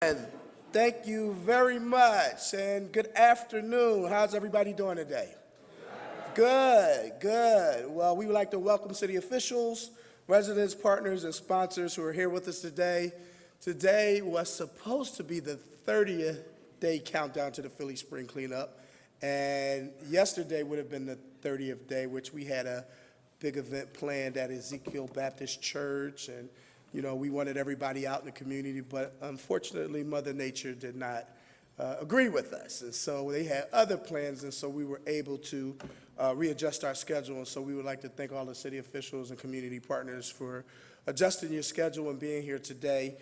And thank you very much, and good afternoon. How's everybody doing today? Good, good. Well, we would like to welcome city officials, residents, partners, and sponsors who are here with us today. Today was supposed to be the 30th day countdown to the Philly Spring Cleanup, and yesterday would have been the 30th day, which we had a big event planned at Ezekiel Baptist Church, and we wanted everybody out in the community, but unfortunately, Mother Nature did not agree with us. And so they had other plans, and so we were able to readjust our schedule. And so we would like to thank all the city officials and community partners for adjusting your schedule and being here today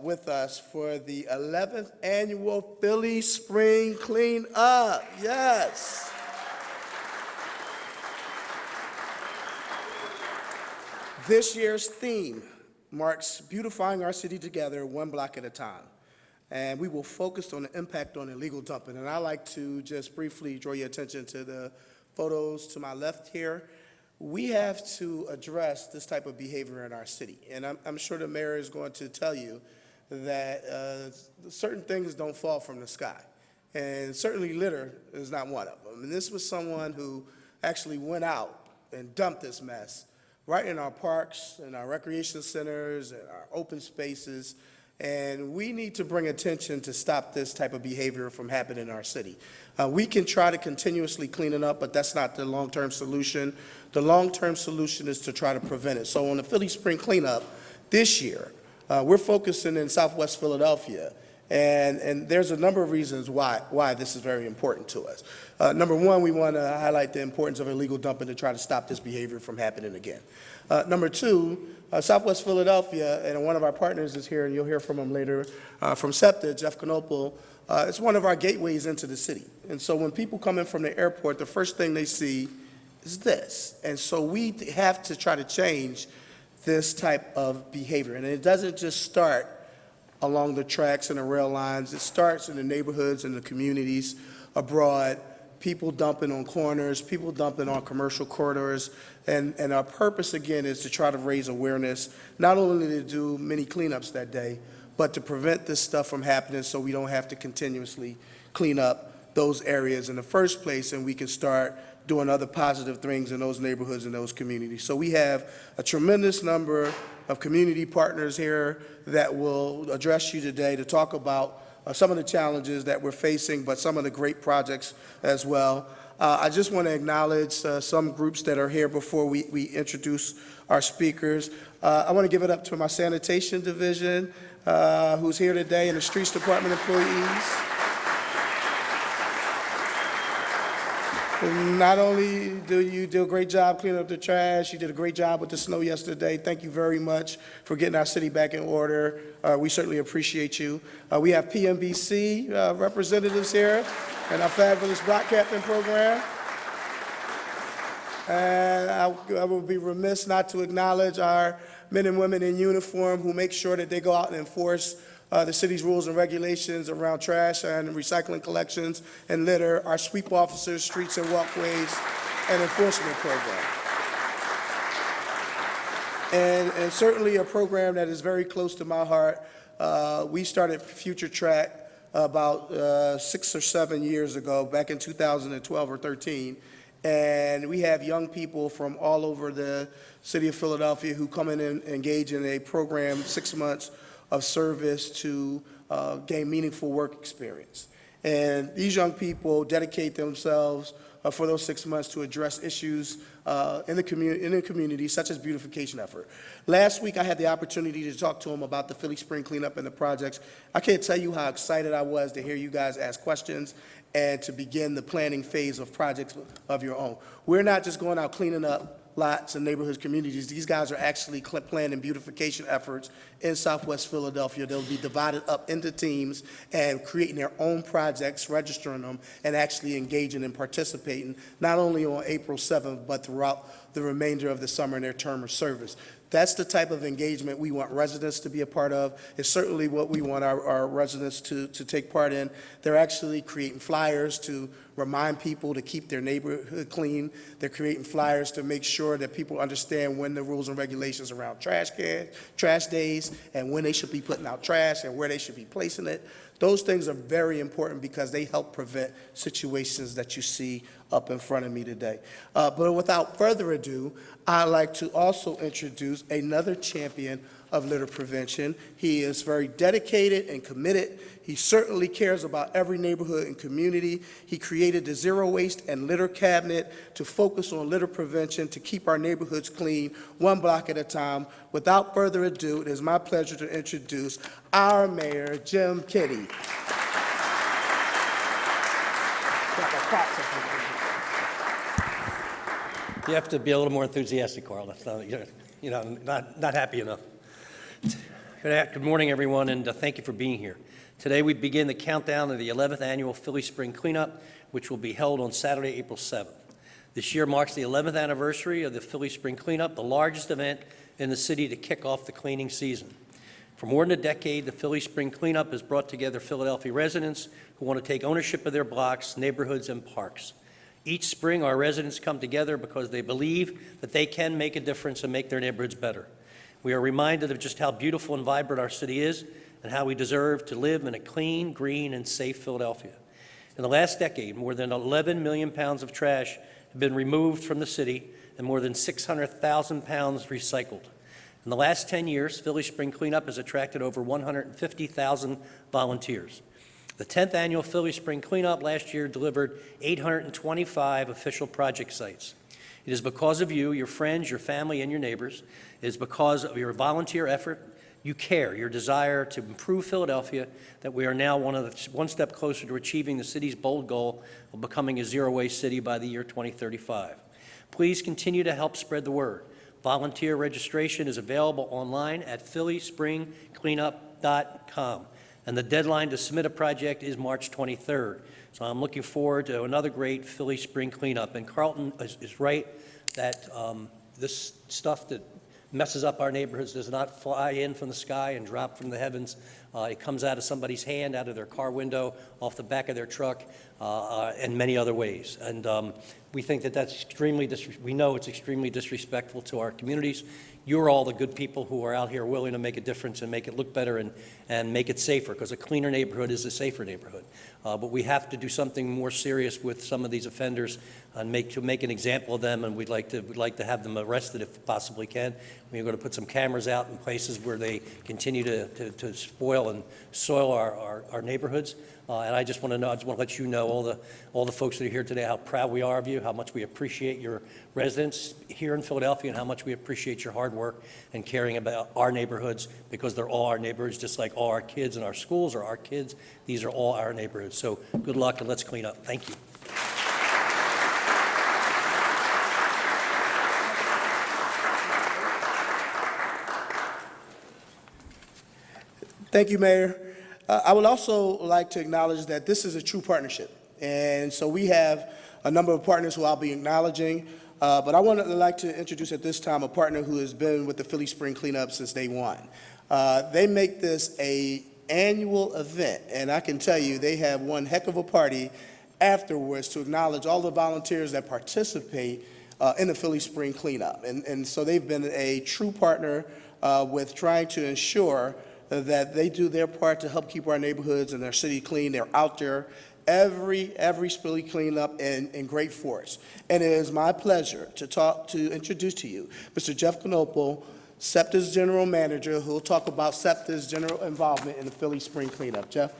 with us for the 11th annual Philly Spring Cleanup. Yes. This year's theme marks beautifying our city together one block at a time. And we will focus on the impact on illegal dumping. And I'd like to just briefly draw your attention to the photos to my left here. We have to address this type of behavior in our city. And I'm sure the mayor is going to tell you that certain things don't fall from the sky. And certainly litter is not one of them. And this was someone who actually went out and dumped this mess right in our parks and our recreation centers and our open spaces. And we need to bring attention to stop this type of behavior from happening in our city. We can try to continuously clean it up, but that's not the long-term solution. The long-term solution is to try to prevent it. So on the Philly Spring Cleanup this year, we're focusing in Southwest Philadelphia. And there's a number of reasons why this is very important to us. Number one, we want to highlight the importance of illegal dumping to try to stop this behavior from happening again. Number two, Southwest Philadelphia, and one of our partners is here, and you'll hear from him later, from SEPTA, Jeff Knopel. It's one of our gateways into the city. And so when people come in from the airport, the first thing they see is this. And so we have to try to change this type of behavior. And it doesn't just start along the tracks and the rail lines. It starts in the neighborhoods and the communities abroad, people dumping on corners, people dumping on commercial corridors. And our purpose, again, is to try to raise awareness, not only to do many cleanups that day, but to prevent this stuff from happening so we don't have to continuously clean up those areas in the first place, and we can start doing other positive things in those neighborhoods and those communities. So we have a tremendous number of community partners here that will address you today to talk about some of the challenges that we're facing, but some of the great projects as well. I just want to acknowledge some groups that are here before we introduce our speakers. I want to give it up to my sanitation division, who's here today, and the streets department employees. Not only do you do a great job cleaning up the trash, you did a great job with the snow yesterday. Thank you very much for getting our city back in order. We certainly appreciate you. We have PMBC representatives here and our fabulous block captain program. And I will be remiss not to acknowledge our men and women in uniform who make sure that they go out and enforce the city's rules and regulations around trash and recycling collections and litter, our sweep officers, streets and walkways, and enforcement program. And certainly a program that is very close to my heart. We started Future Track about 6 or 7 years ago, back in 2012 or 13. And we have young people from all over the city of Philadelphia who come in and engage in a program, 6 months of service to gain meaningful work experience. And these young people dedicate themselves for those 6 months to address issues in the community, such as beautification effort. Last week, I had the opportunity to talk to them about the Philly Spring Cleanup and the projects. I can't tell you how excited I was to hear you guys ask questions and to begin the planning phase of projects of your own. We're not just going out cleaning up lots and neighborhood communities. These guys are actually planning beautification efforts in Southwest Philadelphia. They'll be divided up into teams and creating their own projects, registering them, and actually engaging and participating, not only on April 7th, but throughout the remainder of the summer in their term of service. That's the type of engagement we want residents to be a part of. It's certainly what we want our residents to take part in. They're actually creating flyers to remind people to keep their neighborhood clean. They're creating flyers to make sure that people understand when the rules and regulations around trash days, and when they should be putting out trash and where they should be placing it. Those things are very important because they help prevent situations that you see up in front of me today. But without further ado, I'd like to also introduce another champion of litter prevention. He is very dedicated and committed. He certainly cares about every neighborhood and community. He created the Zero Waste and Litter Cabinet to focus on litter prevention to keep our neighborhoods clean, one block at a time. Without further ado, it is my pleasure to introduce our mayor, Jim Kitty. You have to be a little more enthusiastic, Carl. So, not happy enough. Good morning, everyone, and thank you for being here. Today, we begin the countdown of the 11th annual Philly Spring Cleanup, which will be held on Saturday, April 7th. This year marks the 11th anniversary of the Philly Spring Cleanup, the largest event in the city to kick off the cleaning season. For more than a decade, the Philly Spring Cleanup has brought together Philadelphia residents who want to take ownership of their blocks, neighborhoods, and parks. Each spring, our residents come together because they believe that they can make a difference and make their neighborhoods better. We are reminded of just how beautiful and vibrant our city is and how we deserve to live in a clean, green, and safe Philadelphia. In the last decade, more than 11 million pounds of trash have been removed from the city and more than 600,000 pounds recycled. In the last 10 years, Philly Spring Cleanup has attracted over 150,000 volunteers. The 10th annual Philly Spring Cleanup last year delivered 825 official project sites. It is because of you, your friends, your family, and your neighbors. It is because of your volunteer effort, you care, your desire to improve Philadelphia, that we are now one step closer to achieving the city's bold goal of becoming a zero-waste city by the year 2035. Please continue to help spread the word. Volunteer registration is available online at phillyspringcleanup.com. And the deadline to submit a project is March 23rd. So I'm looking forward to another great Philly Spring Cleanup. And Carlton is right that this stuff that messes up our neighborhoods does not fly in from the sky and drop from the heavens. It comes out of somebody's hand, out of their car window, off the back of their truck, and many other ways. And we think that that's we know it's extremely disrespectful to our communities. You're all the good people who are out here willing to make a difference and make it look better and make it safer, because a cleaner neighborhood is a safer neighborhood. But we have to do something more serious with some of these offenders and make an example of them, and we'd like to have them arrested if possibly can. We're going to put some cameras out in places where they continue to spoil and soil our neighborhoods. And I just want to let you know, all the folks that are here today, how proud we are of you, how much we appreciate your residents here in Philadelphia, and how much we appreciate your hard work and caring about our neighborhoods, because they're all our neighborhoods, just like all our kids in our schools are our kids. These are all our neighborhoods. So good luck, and let's clean up. Thank you. Thank you, Mayor. I would also like to acknowledge that this is a true partnership. And so we have a number of partners who I'll be acknowledging. But I would like to introduce at this time a partner who has been with the Philly Spring Cleanup since day one. They make this an annual event, and I can tell you they have one heck of a party afterwards to acknowledge all the volunteers that participate in the Philly Spring Cleanup. And so they've been a true partner with trying to ensure that they do their part to help keep our neighborhoods and our city clean. They're out there every Philly cleanup in great force. And it is my pleasure to introduce to you Mr. Jeff Knopel, SEPTA's General Manager, who will talk about SEPTA's general involvement in the Philly Spring Cleanup. Jeff?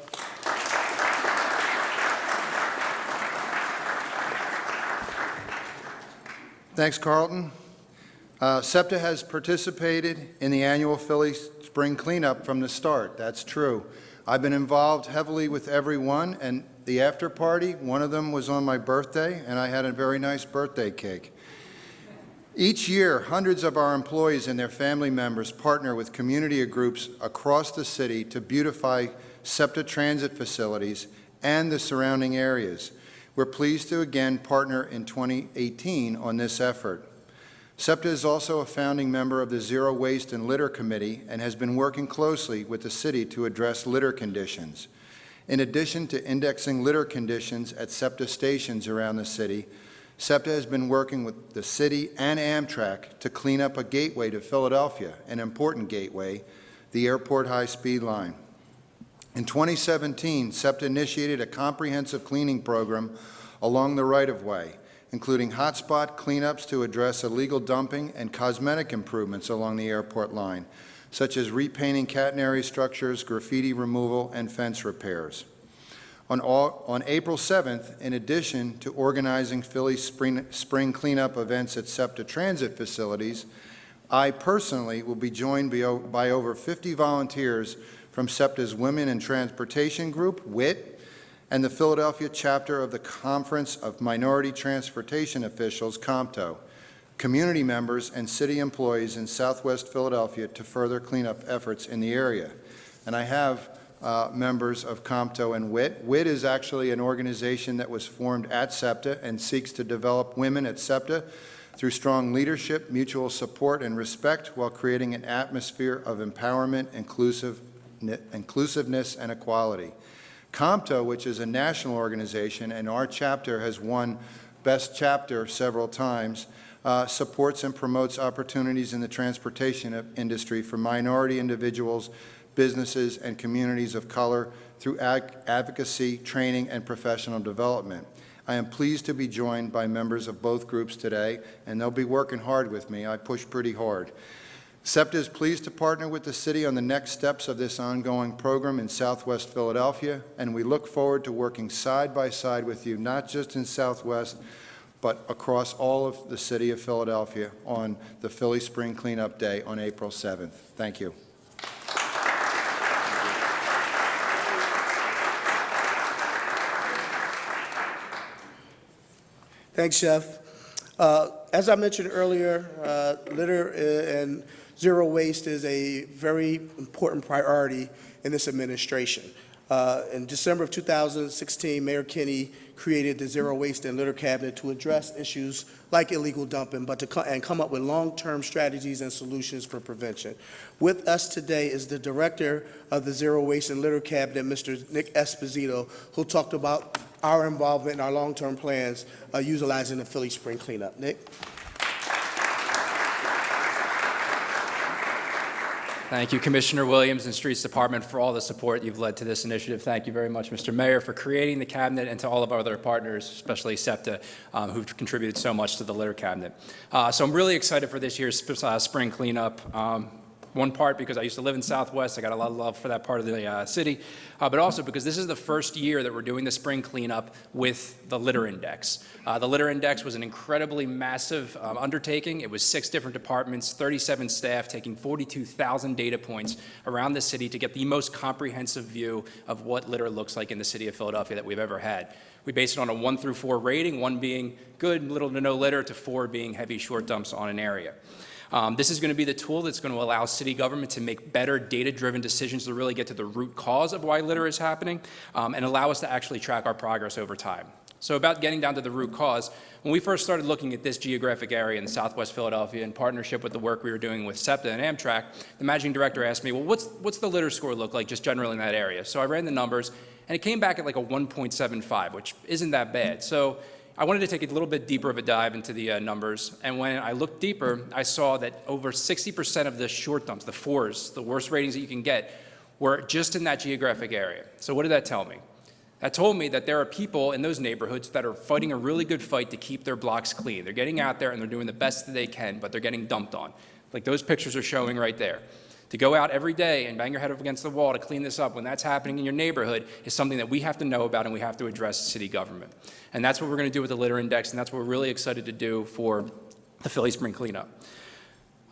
Thanks, Carlton. SEPTA has participated in the annual Philly Spring Cleanup from the start. That's true. I've been involved heavily with everyone, and the after party, one of them was on my birthday, and I had a very nice birthday cake. Each year, hundreds of our employees and their family members partner with community groups across the city to beautify SEPTA transit facilities and the surrounding areas. We're pleased to again partner in 2018 on this effort. SEPTA is also a founding member of the Zero Waste and Litter Committee and has been working closely with the city to address litter conditions. In addition to indexing litter conditions at SEPTA stations around the city, SEPTA has been working with the city and Amtrak to clean up a gateway to Philadelphia, an important gateway, the Airport High-Speed Line. In 2017, SEPTA initiated a comprehensive cleaning program along the right-of-way, including hotspot cleanups to address illegal dumping and cosmetic improvements along the airport line, such as repainting catenary structures, graffiti removal, and fence repairs. On April 7th, in addition to organizing Philly spring cleanup events at SEPTA transit facilities, I personally will be joined by over 50 volunteers from SEPTA's Women in Transportation Group, WIT, and the Philadelphia chapter of the Conference of Minority Transportation Officials, COMTO, community members and city employees in Southwest Philadelphia to further cleanup efforts in the area. And I have members of COMTO and WIT. WIT is actually an organization that was formed at SEPTA and seeks to develop women at SEPTA through strong leadership, mutual support, and respect while creating an atmosphere of empowerment, inclusiveness, and equality. COMTO, which is a national organization, and our chapter has won Best Chapter several times, supports and promotes opportunities in the transportation industry for minority individuals, businesses, and communities of color through advocacy, training, and professional development. I am pleased to be joined by members of both groups today, and they'll be working hard with me. I push pretty hard. SEPTA is pleased to partner with the city on the next steps of this ongoing program in Southwest Philadelphia, and we look forward to working side by side with you, not just in Southwest, but across all of the city of Philadelphia on the Philly Spring Cleanup Day on April 7th. Thank you. Thanks, Chef. As I mentioned earlier, litter and zero waste is a very important priority in this administration. In December of 2016, Mayor Kinney created the Zero Waste and Litter Cabinet to address issues like illegal dumping, but and come up with long-term strategies and solutions for prevention. With us today is the Director of the Zero Waste and Litter Cabinet, Mr. Nick Esposito, who talked about our involvement in our long-term plans utilizing the Philly Spring Cleanup. Nick? Thank you, Commissioner Williams and Streets Department, for all the support you've led to this initiative. Thank you very much, Mr. Mayor, for creating the cabinet, and to all of our other partners, especially SEPTA, who've contributed so much to the litter cabinet. So I'm really excited for this year's spring cleanup. One part because I used to live in Southwest, I got a lot of love for that part of the city, but also because this is the first year that we're doing the spring cleanup with the litter index. The litter index was an incredibly massive undertaking. It was 6 different departments, 37 staff, taking 42,000 data points around the city to get the most comprehensive view of what litter looks like in the city of Philadelphia that we've ever had. We based it on a 1 through 4 rating, 1 being good, little to no litter, to 4 being heavy short dumps on an area. This is going to be the tool that's going to allow city government to make better data-driven decisions to really get to the root cause of why litter is happening, and allow us to actually track our progress over time. So about getting down to the root cause, when we first started looking at this geographic area in Southwest Philadelphia in partnership with the work we were doing with SEPTA and Amtrak, the managing director asked me, well, what's the litter score look like just generally in that area? So I ran the numbers, and it came back at like a 1.75, which isn't that bad. So I wanted to take a little bit deeper of a dive into the numbers, and when I looked deeper, I saw that over 60% of the short dumps, the 4s, the worst ratings that you can get, were just in that geographic area. So what did that tell me? That told me that there are people in those neighborhoods that are fighting a really good fight to keep their blocks clean. They're getting out there and they're doing the best that they can, but they're getting dumped on, like those pictures are showing right there. To go out every day and bang your head up against the wall to clean this up when that's happening in your neighborhood is something that we have to know about and we have to address as city government. And that's what we're going to do with the litter index, and that's what we're really excited to do for the Philly Spring Cleanup.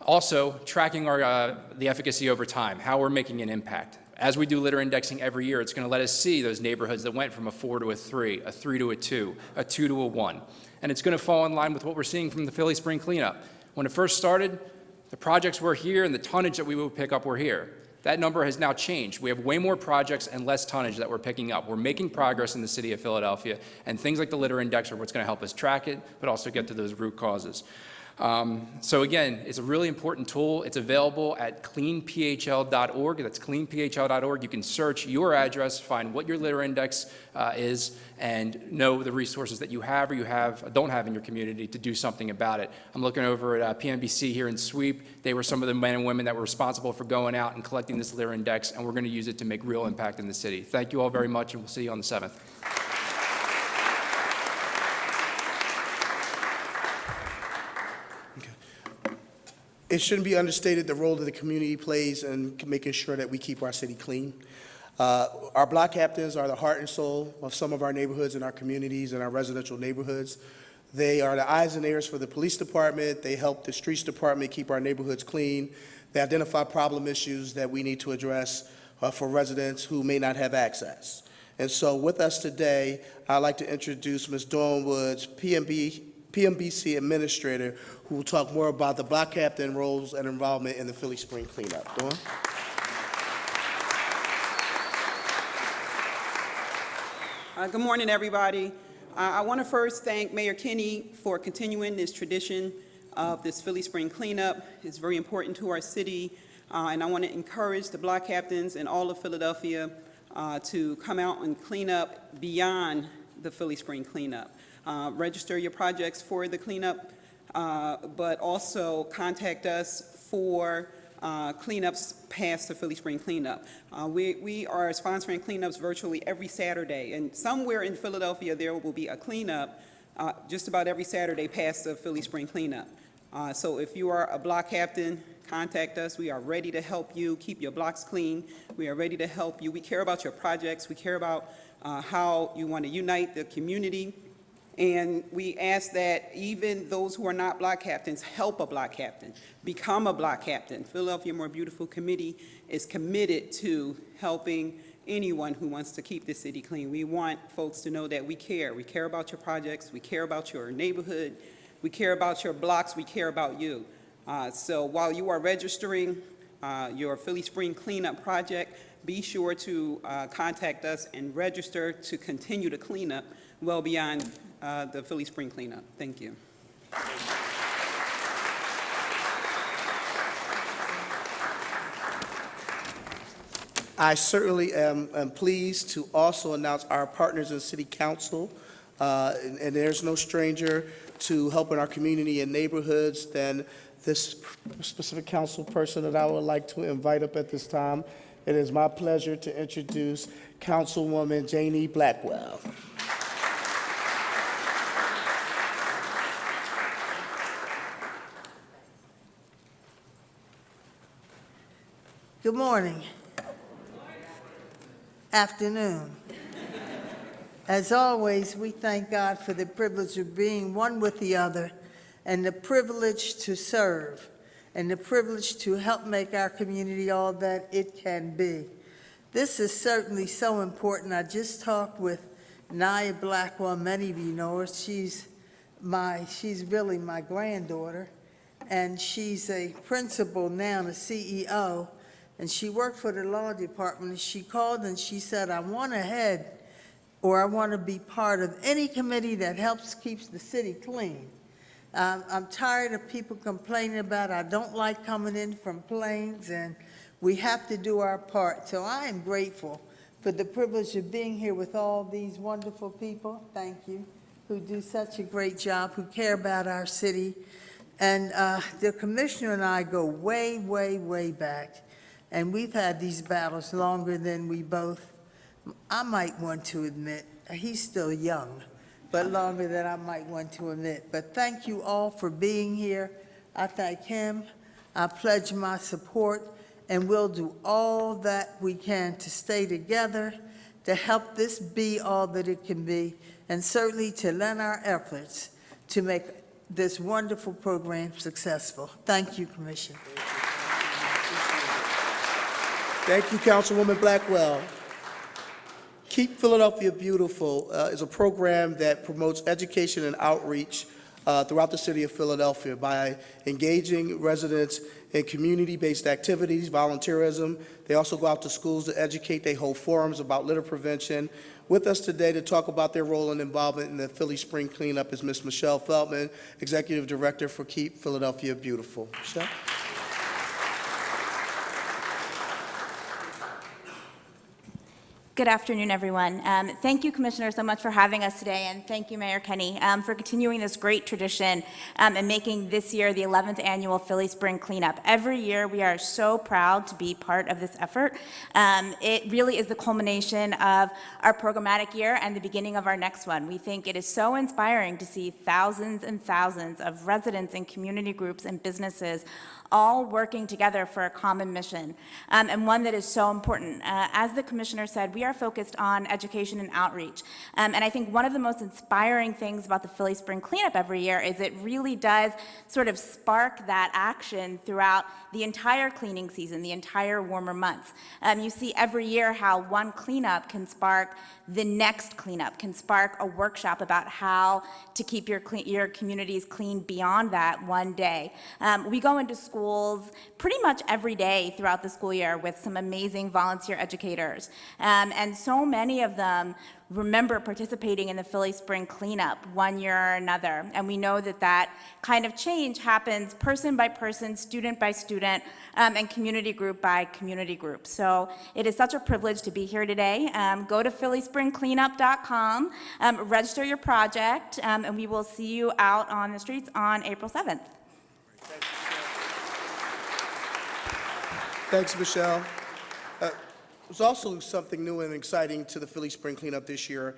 Also, tracking the efficacy over time, how we're making an impact. As we do litter indexing every year, it's going to let us see those neighborhoods that went from a 4 to a 3, a 3 to a 2, a 2 to a 1. And it's going to fall in line with what we're seeing from the Philly Spring Cleanup. When it first started, the projects were here and the tonnage that we would pick up were here. That number has now changed. We have way more projects and less tonnage that we're picking up. We're making progress in the city of Philadelphia, and things like the litter index are what's going to help us track it, but also get to those root causes. So again, it's a really important tool. It's available at cleanphl.org. That's cleanphl.org. You can search your address, find what your litter index is, and know the resources that you have or don't have in your community to do something about it. I'm looking over at PMBC here in Sweep. They were some of the men and women that were responsible for going out and collecting this litter index, and we're going to use it to make real impact in the city. Thank you all very much, and we'll see you on the 7th. It shouldn't be understated the role that the community plays in making sure that we keep our city clean. Our block captains are the heart and soul of some of our neighborhoods and our communities and our residential neighborhoods. They are the eyes and ears for the police department. They help the streets department keep our neighborhoods clean. They identify problem issues that we need to address for residents who may not have access. And so with us today, I'd like to introduce Ms. Dawn Woods, PMBC Administrator, who will talk more about the block captain roles and involvement in the Philly Spring cleanup. Dawn? Good morning, everybody. I want to first thank Mayor Kinney for continuing this tradition of this Philly Spring cleanup. It's very important to our city, and I want to encourage the block captains in all of Philadelphia to come out and clean up beyond the Philly Spring cleanup. Register your projects for the cleanup, but also contact us for cleanups past the Philly Spring cleanup. We are sponsoring cleanups virtually every Saturday, and somewhere in Philadelphia there will be a cleanup just about every Saturday past the Philly Spring cleanup. So if you are a block captain, contact us. We are ready to help you keep your blocks clean. We are ready to help you. We care about your projects. We care about how you want to unite the community. And we ask that even those who are not block captains help a block captain, become a block captain. Philadelphia More Beautiful Committee is committed to helping anyone who wants to keep the city clean. We want folks to know that we care. We care about your projects. We care about your neighborhood. We care about your blocks. We care about you. So while you are registering your Philly Spring cleanup project, be sure to contact us and register to continue to clean up well beyond the Philly Spring cleanup. Thank you. I certainly am pleased to also announce our partners in City Council, and there's no stranger to helping our community and neighborhoods than this specific council person that I would like to invite up at this time. It is my pleasure to introduce Councilwoman Janie Blackwell. Good morning. Afternoon. As always, we thank God for the privilege of being one with the other and the privilege to serve and the privilege to help make our community all that it can be. This is certainly so important. I just talked with Nia Blackwell. Many of you know her. She's really my granddaughter, and she's a principal now, a CEO. And she worked for the law department, and she called and she said, I want to head or I want to be part of any committee that helps keeps the city clean. I'm tired of people complaining about I don't like coming in from planes, and we have to do our part. So I am grateful for the privilege of being here with all these wonderful people, thank you, who do such a great job, who care about our city. And the commissioner and I go way, way, way back. And we've had these battles longer than we both, I might want to admit, he's still young, but longer than I might want to admit. But thank you all for being here. I thank him. I pledge my support, and we'll do all that we can to stay together, to help this be all that it can be, and certainly to lend our efforts to make this wonderful program successful. Thank you, Commissioner. Thank you, Councilwoman Blackwell. Keep Philadelphia Beautiful is a program that promotes education and outreach throughout the city of Philadelphia by engaging residents in community-based activities, volunteerism. They also go out to schools to educate. They hold forums about litter prevention. With us today to talk about their role and involvement in the Philly Spring Cleanup is Ms. Michelle Feldman, Executive Director for Keep Philadelphia Beautiful. Michelle? Good afternoon, everyone. Thank you, Commissioner, so much for having us today, and thank you, Mayor Kenny, for continuing this great tradition and making this year the 11th annual Philly Spring Cleanup. Every year, we are so proud to be part of this effort. It really is the culmination of our programmatic year and the beginning of our next one. We think it is so inspiring to see thousands and thousands of residents and community groups and businesses all working together for a common mission, and one that is so important. As the Commissioner said, we are focused on education and outreach, and I think one of the most inspiring things about the Philly Spring Cleanup every year is it really does sort of spark that action throughout the entire cleaning season, the entire warmer months. You see every year how one cleanup can spark the next cleanup, can spark a workshop about how to keep your communities clean beyond that one day. We go into schools pretty much every day throughout the school year with some amazing volunteer educators. And so many of them remember participating in the Philly Spring Cleanup one year or another. And we know that that kind of change happens person by person, student by student, and community group by community group. So it is such a privilege to be here today. Go to phillyspringcleanup.com, register your project, and we will see you out on the streets on April 7th. Thanks, Michelle. There's also something new and exciting to the Philly Spring Cleanup this year.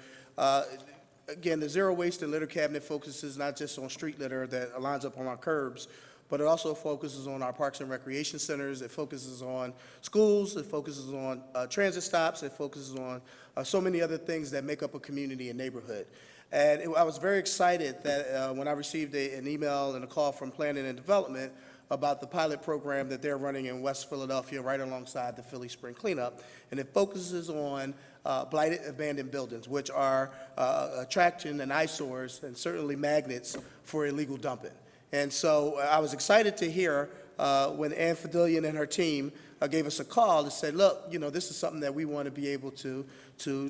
Again, the Zero Waste and Litter Cabinet focuses not just on street litter that lines up on our curbs, but it also focuses on our parks and recreation centers. It focuses on schools. It focuses on transit stops. It focuses on so many other things that make up a community and neighborhood. And I was very excited that when I received an email and a call from Planning and Development about the pilot program that they're running in West Philadelphia right alongside the Philly Spring Cleanup. And it focuses on blighted abandoned buildings, which are attraction and eyesores and certainly magnets for illegal dumping. And so I was excited to hear when Ann Fidelian and her team gave us a call and said, look, you know, this is something that we want to be able to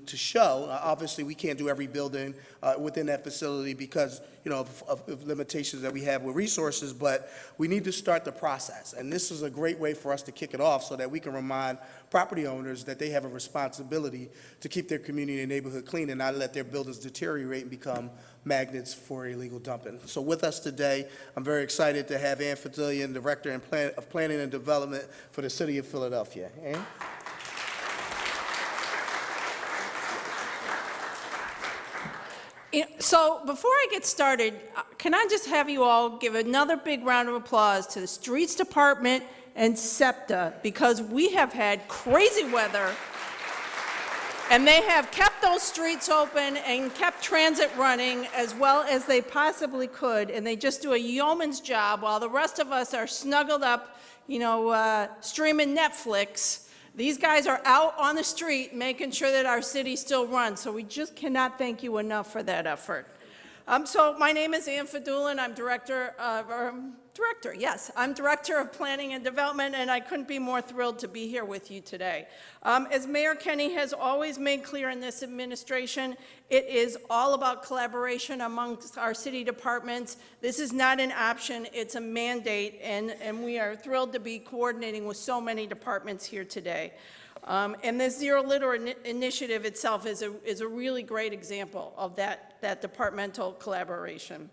show. Obviously, we can't do every building within that facility because, you know, of limitations that we have with resources, but we need to start the process. And this is a great way for us to kick it off so that we can remind property owners that they have a responsibility to keep their community and neighborhood clean and not let their buildings deteriorate and become magnets for illegal dumping. So with us today, I'm very excited to have Ann Fidelian, Director of Planning and Development for the City of Philadelphia. Ann? So before I get started, can I just have you all give another big round of applause to the Streets Department and SEPTA, because we have had crazy weather, and they have kept those streets open and kept transit running as well as they possibly could, and they just do a yeoman's job while the rest of us are snuggled up, you know, streaming Netflix. These guys are out on the street making sure that our city still runs, so we just cannot thank you enough for that effort. So my name is Ann Fidelian. I'm I'm Director of Planning and Development, and I couldn't be more thrilled to be here with you today. As Mayor Kenny has always made clear in this administration, it is all about collaboration amongst our city departments. This is not an option, it's a mandate, and we are thrilled to be coordinating with so many departments here today. And the Zero Litter Initiative itself is a really great example of that departmental collaboration.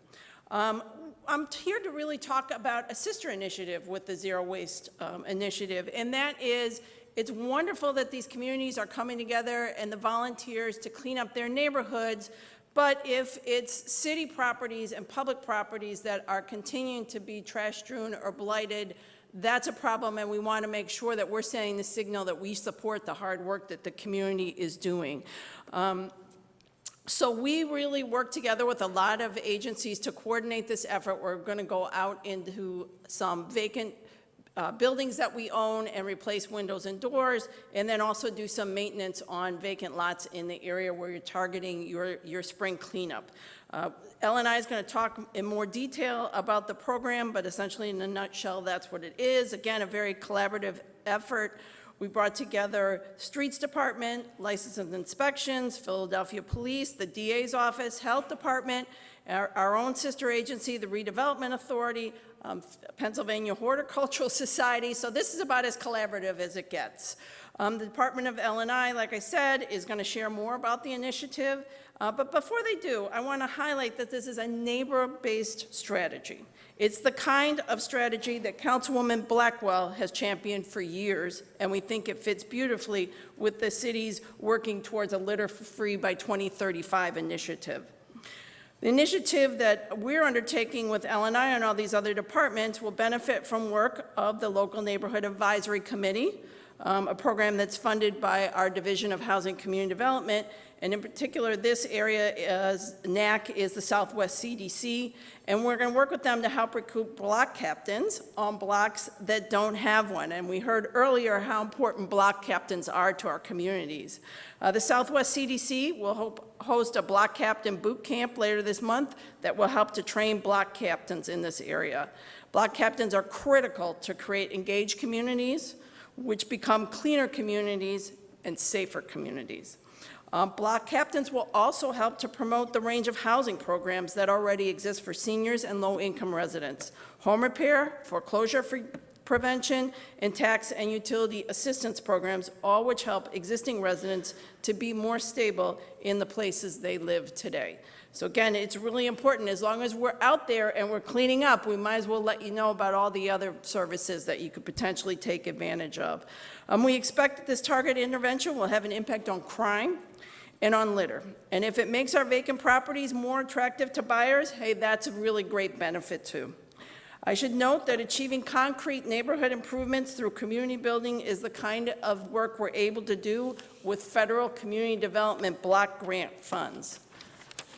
I'm here to really talk about a sister initiative with the Zero Waste Initiative, and that is, it's wonderful that these communities are coming together and the volunteers to clean up their neighborhoods, but if it's city properties and public properties that are continuing to be trash-strewn or blighted, that's a problem, and we want to make sure that we're sending the signal that we support the hard work that the community is doing. So we really work together with a lot of agencies to coordinate this effort. We're going to go out into some vacant buildings that we own and replace windows and doors, and then also do some maintenance on vacant lots in the area where you're targeting your spring cleanup. L&I is going to talk in more detail about the program, but essentially in a nutshell, that's what it is. Again, a very collaborative effort. We brought together Streets Department, License and Inspections, Philadelphia Police, the DA's office, Health Department, our own sister agency, the Redevelopment Authority, Pennsylvania Horticultural Society. So this is about as collaborative as it gets. The Department of L&I, like I said, is going to share more about the initiative. But before they do, I want to highlight that this is a neighbor-based strategy. It's the kind of strategy that Councilwoman Blackwell has championed for years, and we think it fits beautifully with the city's working towards a litter-free by 2035 initiative. The initiative that we're undertaking with L&I and all these other departments will benefit from work of the Local Neighborhood Advisory Committee, a program that's funded by our Division of Housing and Community Development. And in particular, this area is, NAC is the Southwest CDC, and we're going to work with them to help recruit block captains on blocks that don't have one. And we heard earlier how important block captains are to our communities. The Southwest CDC will host a block captain boot camp later this month that will help to train block captains in this area. Block captains are critical to create engaged communities, which become cleaner communities and safer communities. Block captains will also help to promote the range of housing programs that already exist for seniors and low-income residents. Home repair, foreclosure prevention, and tax and utility assistance programs, all which help existing residents to be more stable in the places they live today. So again, it's really important. As long as we're out there and we're cleaning up, we might as well let you know about all the other services that you could potentially take advantage of. We expect that this targeted intervention will have an impact on crime and on litter. And if it makes our vacant properties more attractive to buyers, hey, that's a really great benefit too. I should note that achieving concrete neighborhood improvements through community building is the kind of work we're able to do with federal community development block grant funds.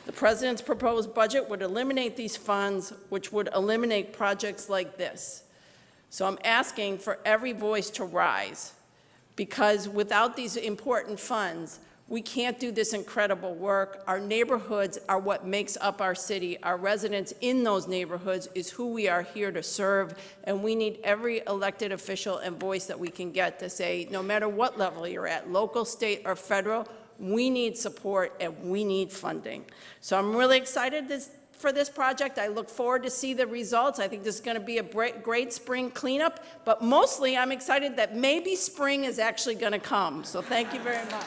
The President's proposed budget would eliminate these funds, which would eliminate projects like this. So I'm asking for every voice to rise, because without these important funds, we can't do this incredible work. Our neighborhoods are what makes up our city. Our residents in those neighborhoods is who we are here to serve, and we need every elected official and voice that we can get to say, no matter what level you're at, local, state, or federal, we need support and we need funding. So I'm really excited for this project. I look forward to see the results. I think this is going to be a great spring cleanup, but mostly I'm excited that maybe spring is actually going to come. So thank you very much.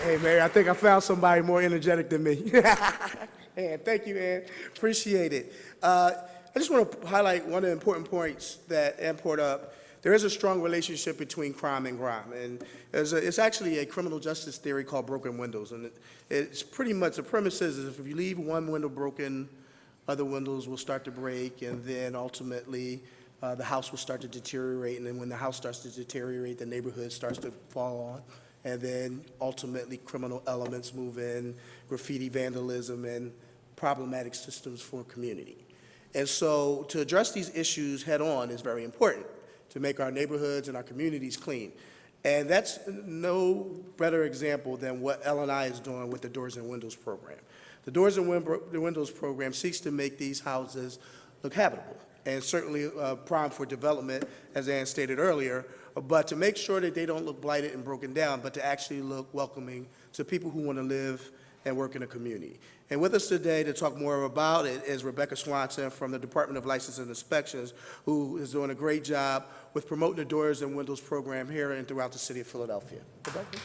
Hey, Mayor, I think I found somebody more energetic than me. Ann, thank you, Ann. Appreciate it. I just want to highlight one of the important points that Ann brought up. There is a strong relationship between crime and grime, and it's actually a criminal justice theory called broken windows, and it's pretty much, the premise is if you leave one window broken, other windows will start to break, and then ultimately the house will start to deteriorate, and then when the house starts to deteriorate, the neighborhood starts to fall on. And then ultimately criminal elements move in, graffiti vandalism, and problematic systems for community. And so to address these issues head on is very important to make our neighborhoods and our communities clean. And that's no better example than what L&I is doing with the Doors and Windows program. The Doors and Windows program seeks to make these houses look habitable and certainly prime for development, as Ann stated earlier, but to make sure that they don't look blighted and broken down, but to actually look welcoming to people who want to live and work in a community. And with us today to talk more about it is Rebecca Swanson from the Department of License and Inspections, who is doing a great job with promoting the Doors and Windows program here and throughout the city of Philadelphia. Rebecca?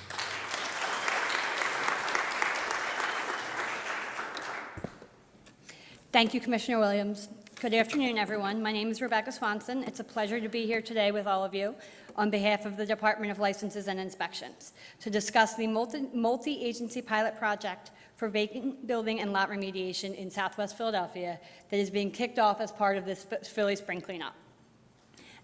Thank you, Commissioner Williams. Good afternoon, everyone. My name is Rebecca Swanson. It's a pleasure to be here today with all of you on behalf of the Department of Licenses and Inspections to discuss the multi-agency pilot project for vacant building and lot remediation in Southwest Philadelphia that is being kicked off as part of this Philly Spring Cleanup.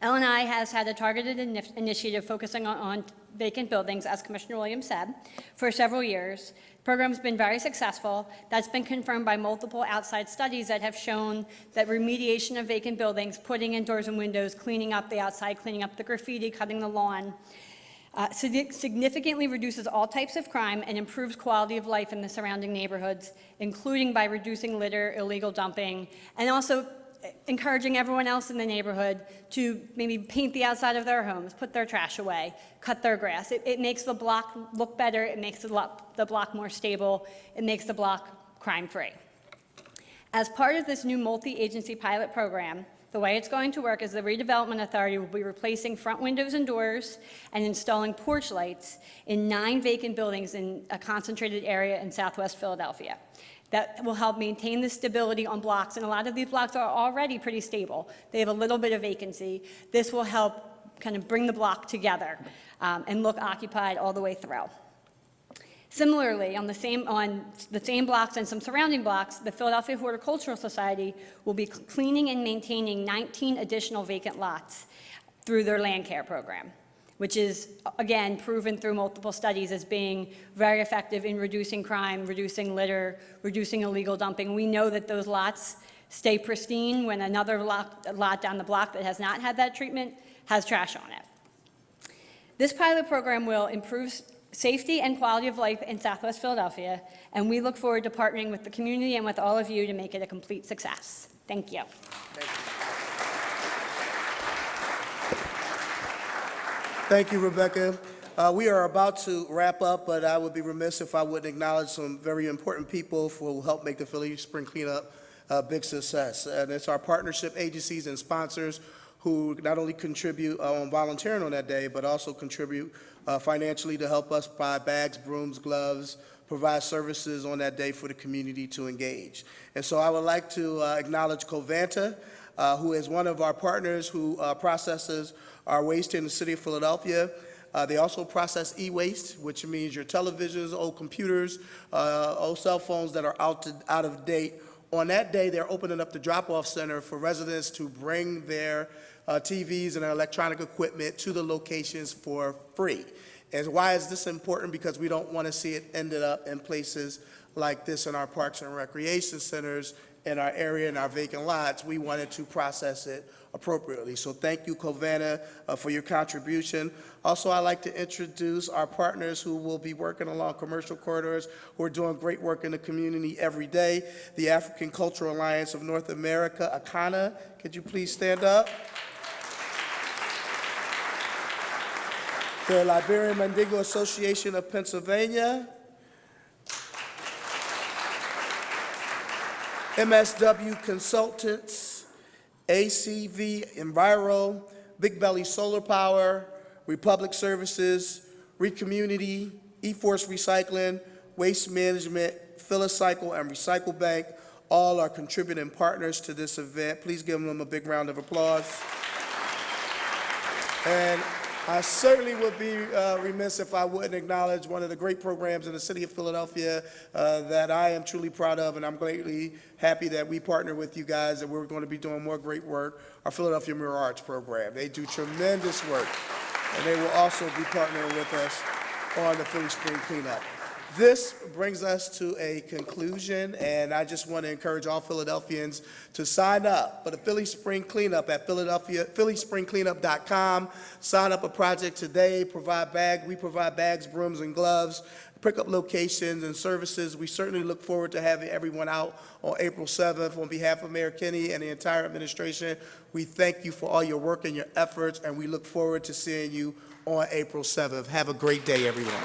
L&I has had a targeted initiative focusing on vacant buildings, as Commissioner Williams said, for several years. The program's been very successful. That's been confirmed by multiple outside studies that have shown that remediation of vacant buildings, putting in doors and windows, cleaning up the outside, cleaning up the graffiti, cutting the lawn, significantly reduces all types of crime and improves quality of life in the surrounding neighborhoods, including by reducing litter, illegal dumping, and also encouraging everyone else in the neighborhood to maybe paint the outside of their homes, put their trash away, cut their grass. It makes the block look better. It makes the block more stable. It makes the block crime-free. As part of this new multi-agency pilot program, the way it's going to work is the Redevelopment Authority will be replacing front windows and doors and installing porch lights in 9 vacant buildings in a concentrated area in Southwest Philadelphia. That will help maintain the stability on blocks, and a lot of these blocks are already pretty stable. They have a little bit of vacancy. This will help kind of bring the block together and look occupied all the way through. Similarly, on the same blocks and some surrounding blocks, the Philadelphia Horticultural Society will be cleaning and maintaining 19 additional vacant lots through their land care program, which is, again, proven through multiple studies as being very effective in reducing crime, reducing litter, reducing illegal dumping. We know that those lots stay pristine when another lot down the block that has not had that treatment has trash on it. This pilot program will improve safety and quality of life in Southwest Philadelphia, and we look forward to partnering with the community and with all of you to make it a complete success. Thank you. Thank you, Rebecca. We are about to wrap up, but I would be remiss if I wouldn't acknowledge some very important people who help make the Philly Spring Cleanup a big success. And it's our partnership agencies and sponsors who not only contribute on volunteering on that day, but also contribute financially to help us buy bags, brooms, gloves, provide services on that day for the community to engage. And so I would like to acknowledge Covanta, who is one of our partners who processes our waste in the city of Philadelphia. They also process e-waste, which means your televisions, old computers, old cell phones that are out of date. On that day, they're opening up the drop-off center for residents to bring their TVs and their electronic equipment to the locations for free. And why is this important? Because we don't want to see it ended up in places like this in our parks and recreation centers, in our area, in our vacant lots. We wanted to process it appropriately. So thank you, Covanta, for your contribution. Also, I'd like to introduce our partners who will be working along commercial corridors, who are doing great work in the community every day. The African Cultural Alliance of North America, ACANA, could you please stand up? The Liberian Mandingo Association of Pennsylvania, MSW Consultants, ACV Enviro, Big Belly Solar Power, Republic Services, Recommunity, eForce Recycling, Waste Management, Philicycle, and Recycle Bank. All are contributing partners to this event. Please give them a big round of applause. And I certainly would be remiss if I wouldn't acknowledge one of the great programs in the city of Philadelphia that I am truly proud of, and I'm greatly happy that we partner with you guys, and we're going to be doing more great work, our Philadelphia Mirror Arts program. They do tremendous work, and they will also be partnering with us on the Philly Spring Cleanup. This brings us to a conclusion, and I just want to encourage all Philadelphians to sign up for the Philly Spring Cleanup at phillyspringcleanup.com. Sign up a project today. We provide bags, brooms, and gloves, pickup locations and services. We certainly look forward to having everyone out on April 7th. On behalf of Mayor Kinney and the entire administration, we thank you for all your work and your efforts, and we look forward to seeing you on April 7th. Have a great day, everyone.